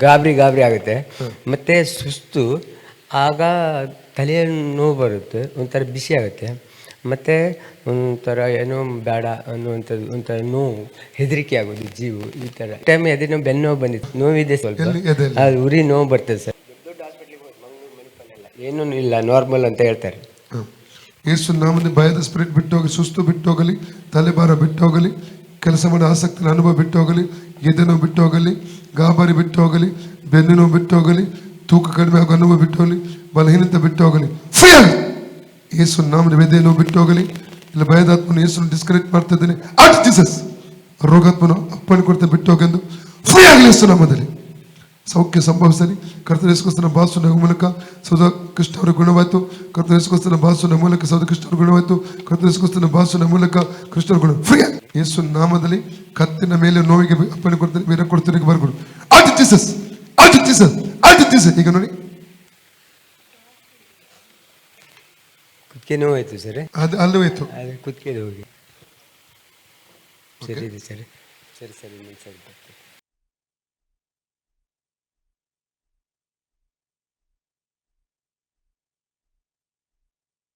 ಗಾಬರಿ ಆಗುತ್ತೆ. ಮತ್ತು ಸುಸ್ತು, ಆಗ ತಲೆಯ ನೋವು ಬರುತ್ತೆ, ಒಂಥರ ಬಿಸಿ ಆಗುತ್ತೆ, ಮತ್ತು ಒಂಥರ ಏನೋ ಬೇಡ ಅನ್ನುವಂಥದ್ದು, ಒಂಥರ ನೋವು, ಹೆದರಿಕೆ ಆಗೋದು, ಜೀವು ಈ ಥರ. ಟೈಮ್ ಎದೆ ನೋವು, ಬೆನ್ನು ನೋವು ಬಂದಿತ್ತು, ನೋವಿದೆ ಸ್ವಲ್ಪ, ಅದು ಉರಿ ನೋವು ಬರ್ತದೆ ಸರ್. ದೊಡ್ಡ ಹಾಸ್ಪಿಟ್ಲಿಗೆ ಹೋಗಿ ಮಂಗಳೂರು ಮೆಡಿಕಲೆಲ್ಲ ಏನೂ ಇಲ್ಲ, ನಾರ್ಮಲ್ ಅಂತ ಹೇಳ್ತಾರೆ. ಯೇಸು ನಾಮದಲ್ಲಿ ಭಯದ ಸ್ಪಿರಿಟ್ ಬಿಟ್ಟು ಹೋಗಿ, ಸುಸ್ತು ಬಿಟ್ಟು ಹೋಗಲಿ, ತಲೆಭಾರ ಬಿಟ್ಟು ಹೋಗಲಿ, ಕೆಲಸ ಮಾಡೋ ಆಸಕ್ತಿನ ಅನುಭವ ಬಿಟ್ಟು ಹೋಗಲಿ, ಎದೆ ನೋವು ಬಿಟ್ಟು ಹೋಗಲಿ, ಗಾಬರಿ ಬಿಟ್ಟು ಹೋಗಲಿ, ಬೆನ್ನು ನೋವು ಬಿಟ್ಟು ಹೋಗಲಿ, ತೂಕ ಕಡಿಮೆ ಆಗೋ ಅನುಭವ ಬಿಟ್ಟು ಹೋಗಲಿ, ಬಲಹೀನತೆ ಬಿಟ್ಟು ಹೋಗಲಿ. ಫ್ರೀ ಆಗಿ ಯೇಸು ನಾಮದಲ್ಲಿ ಎದೆ ನೋವು ಬಿಟ್ಟು ಹೋಗಲಿ. ಇಲ್ಲ ಭಯದಾತ್ಮನ ಯೇಸು ಡಿಸ್ಕನೆಕ್ಟ್ ಮಾಡ್ತಾ ಇದ್ದೇನೆ. ಆಟ್ ಜೀಸಸ್ ರೋಗಾತ್ಮನ ಅಪ್ಪಣೆ ಕೊಡ್ತಾ ಬಿಟ್ಟು ಹೋಗೆಂದು ಫ್ರೀ ಆಗಲಿ ಯೇಸು ನಾಮದಲ್ಲಿ ಸೌಖ್ಯ ಸಂಭವಿಸಲಿ. ಕರ್ತನ ಯೇಸುಕ್ರಿಸ್ತನ ಬಾಸುನ ಮೂಲಕ ಸೌದ ಕೃಷ್ಣ ಅವರ ಗುಣವಾಯಿತು. ಕರ್ತನ ಯೇಸುಕ್ರಿಸ್ತನ ಬಾಸುನ ಮೂಲಕ ಸೌದ ಕೃಷ್ಣ ಅವರ ಗುಣವಾಯಿತು. ಕರ್ತನ ಯೇಸುಕ್ರಿಸ್ತನ ಬಾಸುನ ಮೂಲಕ ಕೃಷ್ಣರ ಗುಣ ಫ್ರೀ. ಯೇಸು ನಾಮದಲ್ಲಿ ಕತ್ತಿನ ಮೇಲೆ ನೋವಿಗೆ ಅಪ್ಪಣೆ ಕೊಡ್ತಾರೆ, ಬೇರೆ ಕೊಡ್ತಾರೆ, ಬರ್ಕೊಡು. ಆಟ್ ಜೀಸಸ್, ಆಟ್ ಜೀಸಸ್, ಆಟ್ ಜೀಸಸ್. ಈಗ ನೋಡಿ ಕುತ್ತಿಗೆ ನೋವಾಯ್ತು ಸರ್, ಅದು ಅಲ್ಲೋಯ್ತು, ಅದು ಕುತ್ತಿಗೆ ಹೋಗಿ. ಸರಿ ಇದೆ ಸರಿ, ಸರಿ ಸರಿ ಸರಿ.